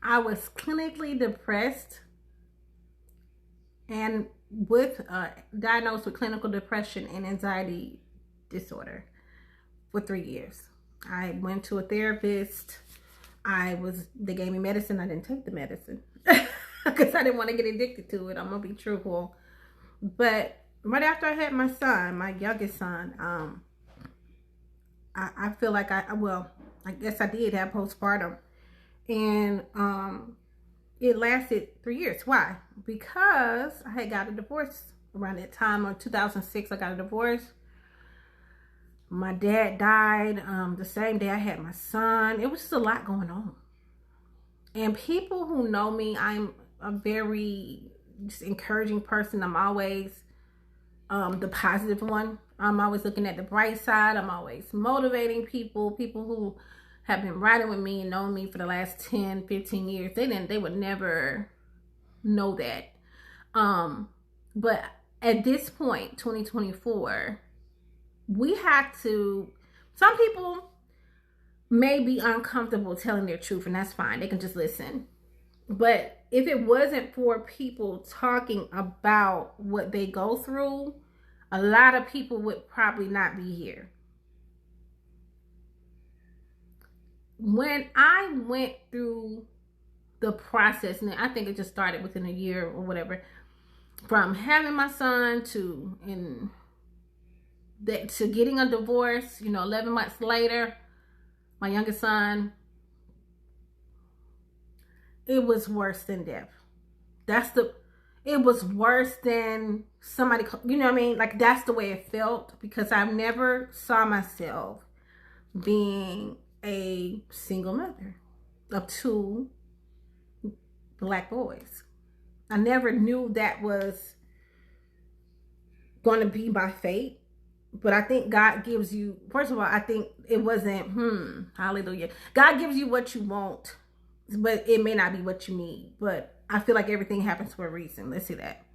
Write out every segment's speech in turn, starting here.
I was clinically depressed and with diagnosed with clinical depression and anxiety disorder for 3 years. I went to a therapist. They gave me medicine. I didn't take the medicine because I didn't want to get addicted to it. I'm gonna be truthful. But right after I had my son, my youngest son, I feel like I guess I did have postpartum, and it lasted 3 years. Why? Because I had got a divorce around that time of 2006. I got a divorce. My dad died the same day I had my son. It was just a lot going on. And people who know me, I'm a very just encouraging person. I'm always the positive one. I'm always looking at the bright side. I'm always motivating people who have been riding with me and known me for the last 10, 15 years. They would never know that. But at this point, 2024, we have to, some people may be uncomfortable telling their truth, and that's fine. They can just listen. But if it wasn't for people talking about what they go through, a lot of people would probably not be here. When I went through the process, and I think it just started within a year or whatever, from having my son to getting a divorce, 11 months later, my youngest son, it was worse than death. It was worse than somebody, you know what I mean? Like, that's the way it felt, because I never saw myself being a single mother of 2 Black boys. I never knew that was going to be my fate. But I think God gives you, first of all, I think it wasn't, hallelujah. God gives you what you want, but it may not be what you need. But I feel like everything happens for a reason. Let's see that.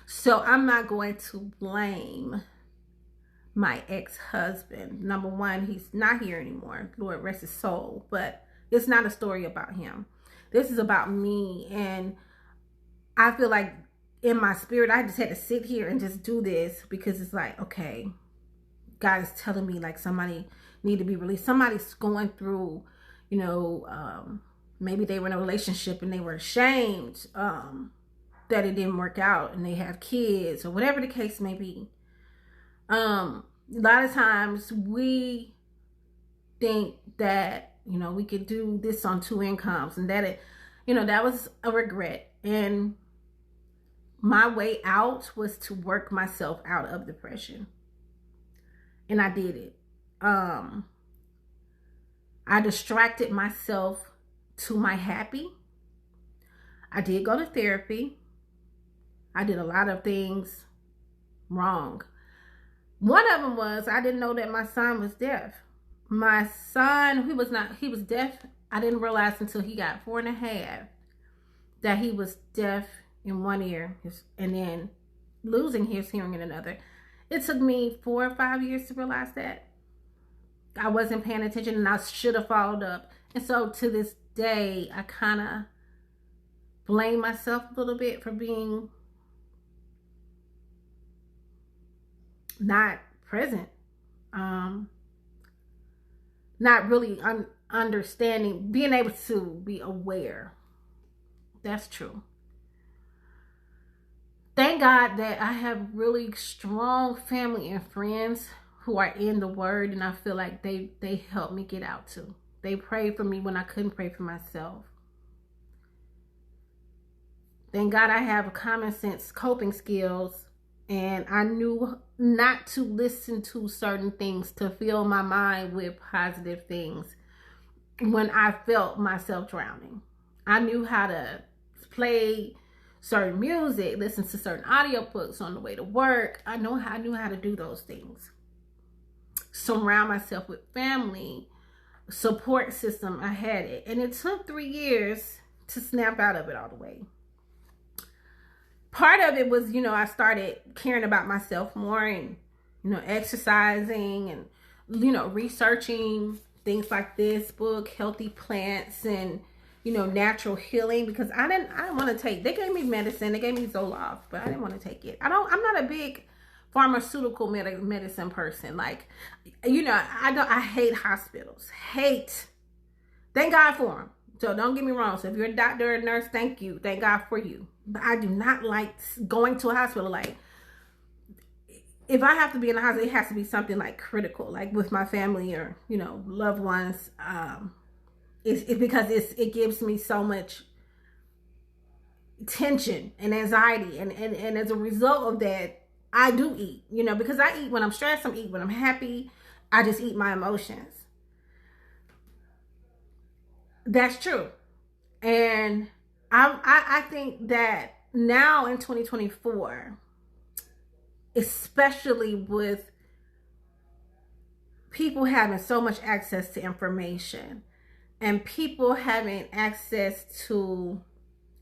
So I'm not going to blame my ex-husband. Number one, he's not here anymore. Lord rest his soul. But it's not a story about him. This is about me. And I feel like in my spirit, I just had to sit here and just do this, because it's like, okay, God is telling me like somebody need to be released. Somebody's going through, maybe they were in a relationship and they were ashamed that it didn't work out, and they have kids or whatever the case may be. A lot of times we think that, we could do this on 2 incomes, and that that was a regret. And my way out was to work myself out of depression. And I did it. I distracted myself to my happy. I did go to therapy. I did a lot of things wrong. One of them was I didn't know that my son was deaf. My son, he was deaf. I didn't realize until he got 4.5 that he was deaf in one ear and then losing his hearing in another. It took me 4 or 5 years to realize that. I wasn't paying attention, and I should have followed up. And so to this day, I kind of blame myself a little bit for being not present. Not really understanding, being able to be aware. That's true. Thank God that I have really strong family and friends who are in the word, and I feel like they helped me get out too. They prayed for me when I couldn't pray for myself. Thank God I have common sense coping skills, and I knew not to listen to certain things, to fill my mind with positive things when I felt myself drowning. I knew how to play certain music, listen to certain audiobooks on the way to work. I knew how to do those things. Surround myself with family, support system. I had it. And it took 3 years to snap out of it all the way. Part of it was, I started caring about myself more, and, exercising and, researching things like this book, Healthy Plants, and, natural healing, because I didn't want to take, they gave me medicine, they gave me Zoloft, but I didn't want to take it. I'm not a big pharmaceutical medicine person. Like, I hate hospitals. Thank God for them. So don't get me wrong. So if you're a doctor or a nurse, thank you. Thank God for you. But I do not like going to a hospital. Like, if I have to be in a hospital, it has to be something like critical, like with my family or, loved ones. It's because it gives me so much tension and anxiety. And as a result of that, I do eat, because I eat when I'm stressed, I eat when I'm happy. I just eat my emotions. That's true. And I think that now in 2024, especially with people having so much access to information and people having access to,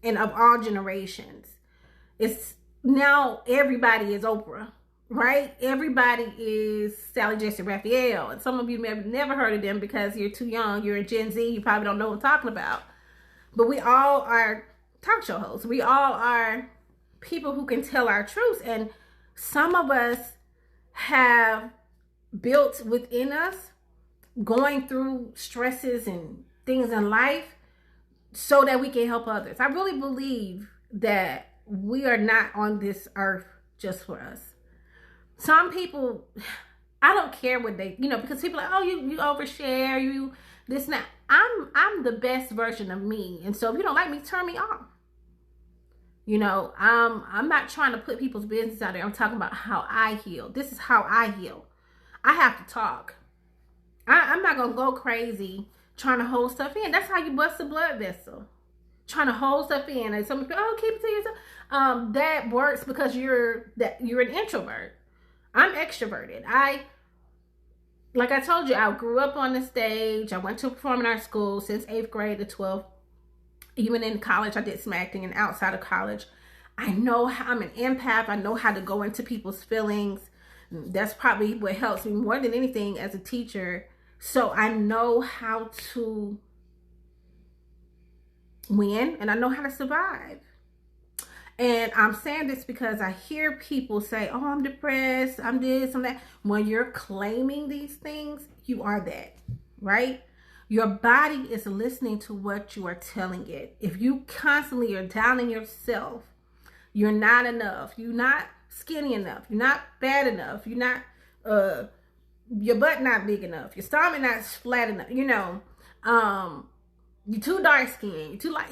and of all generations, it's now everybody is Oprah, right? Everybody is Sally Jesse Raphael. And some of you may have never heard of them because you're too young. You're a Gen Z. You probably don't know what I'm talking about. But we all are talk show hosts. We all are people who can tell our truths. And some of us have built within us going through stresses and things in life so that we can help others. I really believe that we are not on this earth just for us. Some people, I don't care what they, because people are like, oh, you overshare, you this and that. I'm the best version of me. And so if you don't like me, turn me off. I'm not trying to put people's business out there. I'm talking about how I heal. This is how I heal. I have to talk. I'm not going to go crazy trying to hold stuff in. That's how you bust a blood vessel. Trying to hold stuff in. And some people, oh, keep it to yourself. That works because you're an introvert. I'm extroverted. Like I told you, I grew up on the stage. I went to a performing arts school since 8th grade to 12th. Even in college, I did some acting, and outside of college, I know I'm an empath. I know how to go into people's feelings. That's probably what helps me more than anything as a teacher. So I know how to win, and I know how to survive. And I'm saying this because I hear people say, oh, I'm depressed, I'm this, I'm that. When you're claiming these things, you are that, right? Your body is listening to what you are telling it. If you constantly are downing yourself, you're not enough, you're not skinny enough, you're not fat enough, you're not, your butt not big enough, your stomach not flat enough, you're too dark skinned, you're too light,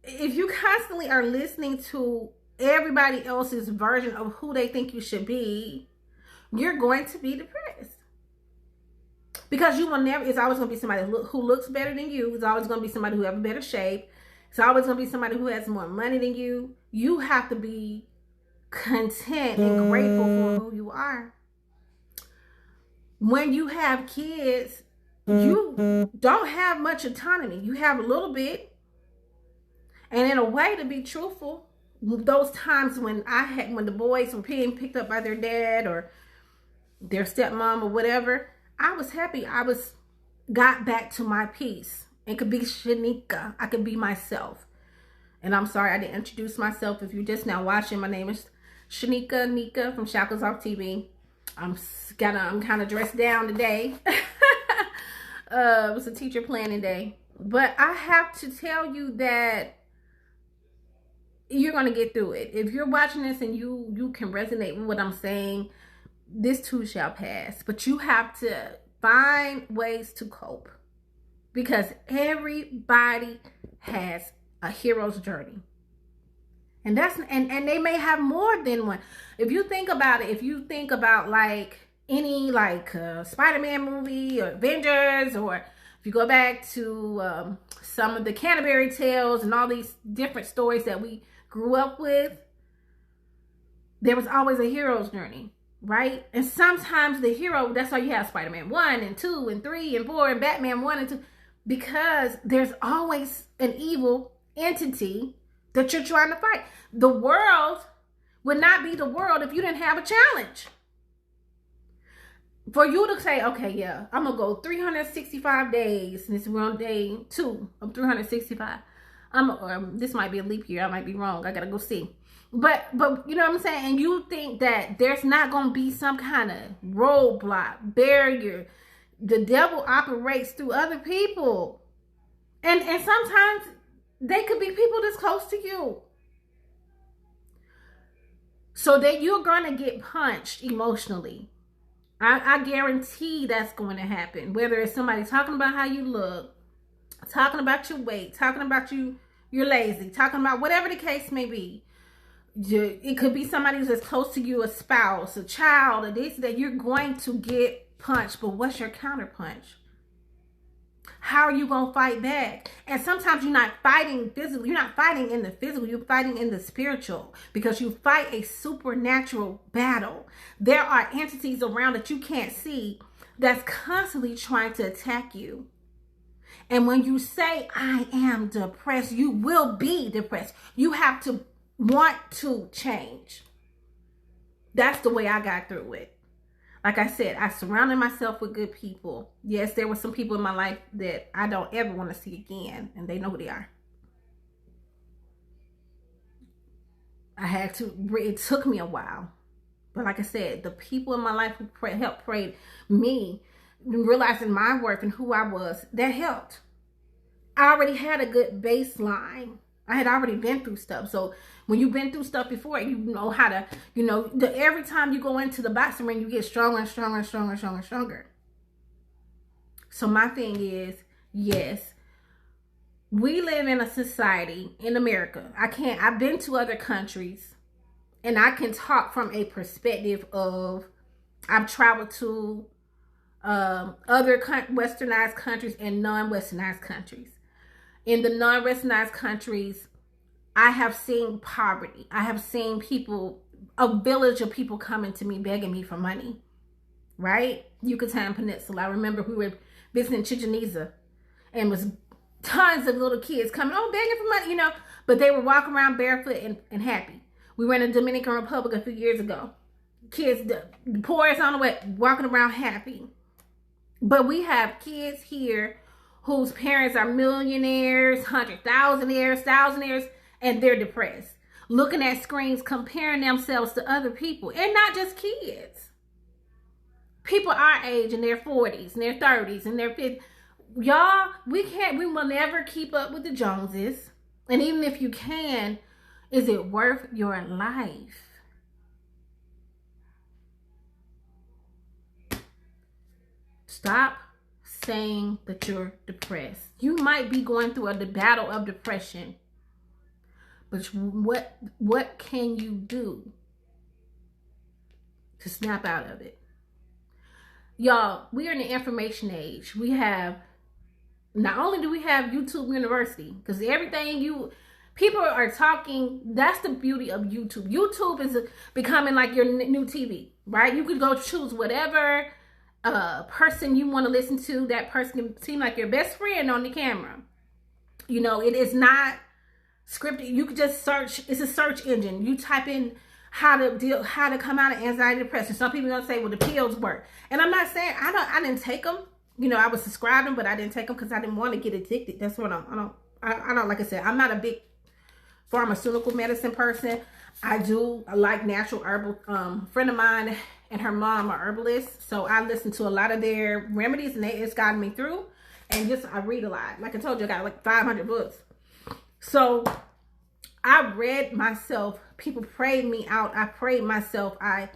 if you constantly are listening to everybody else's version of who they think you should be, you're going to be depressed. Because you will never, it's always going to be somebody who looks better than you. It's always going to be somebody who has a better shape. It's always going to be somebody who has more money than you. You have to be content and grateful for who you are. When you have kids, you don't have much autonomy. You have a little bit. And in a way, to be truthful, those times when the boys were being picked up by their dad or their stepmom or whatever, I was happy. I got back to my peace and could be Shanika. I could be myself. And I'm sorry I didn't introduce myself. If you're just now watching, my name is Shanika Nika from Shackles Off TV. I'm kind of dressed down today. It was a teacher planning day. But I have to tell you that you're going to get through it. If you're watching this and you can resonate with what I'm saying, this too shall pass. But you have to find ways to cope, because everybody has a hero's journey. And and they may have more than one. If you think about it, if you think about like any Spider-Man movie or Avengers, or if you go back to some of the Canterbury Tales and all these different stories that we grew up with, there was always a hero's journey, right? And sometimes the hero, that's why you have Spider-Man 1 and 2 and 3 and 4 and Batman 1 and 2, because there's always an evil entity that you're trying to fight. The world would not be the world if you didn't have a challenge. for you to say, okay, yeah, I'm gonna go 365 days, and this is on day 2 of 365. This might be a leap year. I might be wrong. I gotta go see. But you know what I'm saying? And you think that there's not gonna be some kind of roadblock, barrier. The devil operates through other people. And sometimes they could be people that's close to you. So that you're gonna get punched emotionally. I guarantee that's going to happen. Whether it's somebody talking about how you look, talking about your weight, talking about you're lazy, talking about whatever the case may be. It could be somebody who's as close to you, a spouse, a child, or this, that you're going to get punched. But what's your counter punch? How are you going to fight back? And sometimes you're not fighting physically. You're not fighting in the physical. You're fighting in the spiritual, because you fight a supernatural battle. There are entities around that you can't see that's constantly trying to attack you. And when you say, I am depressed, you will be depressed. You have to want to change. That's the way I got through it. Like I said, I surrounded myself with good people. Yes, there were some people in my life that I don't ever want to see again, and they know who they are. I had to, it took me a while. But like I said, the people in my life who helped pray me, realizing my worth and who I was, that helped. I already had a good baseline. I had already been through stuff. So when you've been through stuff before, you know how to, every time you go into the boxing ring, you get stronger and stronger and stronger and stronger and stronger. So my thing is, yes, we live in a society in America. I've been to other countries, and I can talk from a perspective of, I've traveled to other westernized countries and non-westernized countries. In the non-westernized countries, I have seen poverty. I have seen people, a village of people coming to me, begging me for money, right? Yucatan Peninsula. I remember we were visiting Chichen Itza, and was tons of little kids coming, begging for money, but they were walking around barefoot and happy. We were in the Dominican Republic a few years ago. Kids, the poorest on the way, walking around happy. But we have kids here whose parents are millionaires, 100,000-thousandaires, and they're depressed. Looking at screens, comparing themselves to other people. And not just kids. People our age, in their 40s, and their 30s, and their 50s. Y'all, we will never keep up with the Joneses. And even if you can, is it worth your life? Stop saying that you're depressed. You might be going through a battle of depression, but what can you do to snap out of it? Y'all, we are in the information age. We have, not only do we have YouTube University, because everything people are talking, that's the beauty of YouTube. YouTube is becoming like your new TV, right? You could go choose whatever person you want to listen to. That person can seem like your best friend on the camera. It is not scripted. You could just search. It's a search engine. You type in how to come out of anxiety, depression. Some people are gonna say, well, the pills work. And I'm not saying I didn't take them. I was subscribing, but I didn't take them because I didn't want to get addicted. That's what I don't, like I said, I'm not a big pharmaceutical medicine person. I like natural herbal. Friend of mine and her mom are herbalists, so I listen to a lot of their remedies, and it's gotten me through. And I read a lot. Like I told you, I got like 500 books. So I read myself. People prayed me out. I prayed myself. I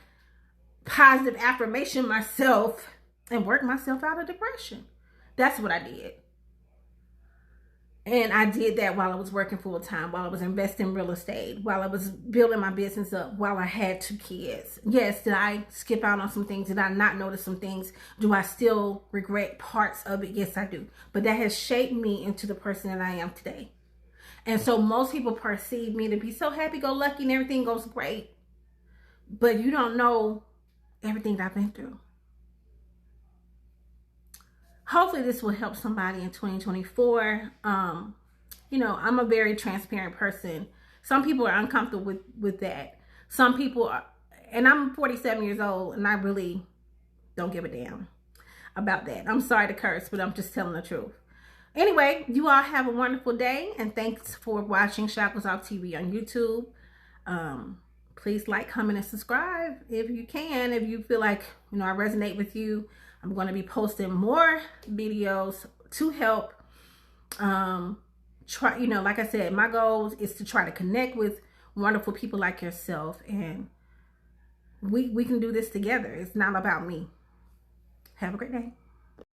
positive affirmation myself and worked myself out of depression. That's what I did. And I did that while I was working full time, while I was investing in real estate, while I was building my business up, while I had 2 kids. Yes, did I skip out on some things? Did I not notice some things? Do I still regret parts of it? Yes, I do. But that has shaped me into the person that I am today. And so most people perceive me to be so happy-go-lucky and everything goes great. But you don't know everything that I've been through. Hopefully this will help somebody in 2024. I'm a very transparent person. Some people are uncomfortable with that. Some people are, and I'm 47 years old, and I really don't give a damn about that. I'm sorry to curse, but I'm just telling the truth. Anyway, you all have a wonderful day, and thanks for watching Shackles Off TV on YouTube. Please like, comment, and subscribe if you can. If you feel like, you know, I resonate with you, I'm going to be posting more videos to help. Try, you know, like I said, my goal is to try to connect with wonderful people like yourself, and we can do this together. It's not about me. Have a great day.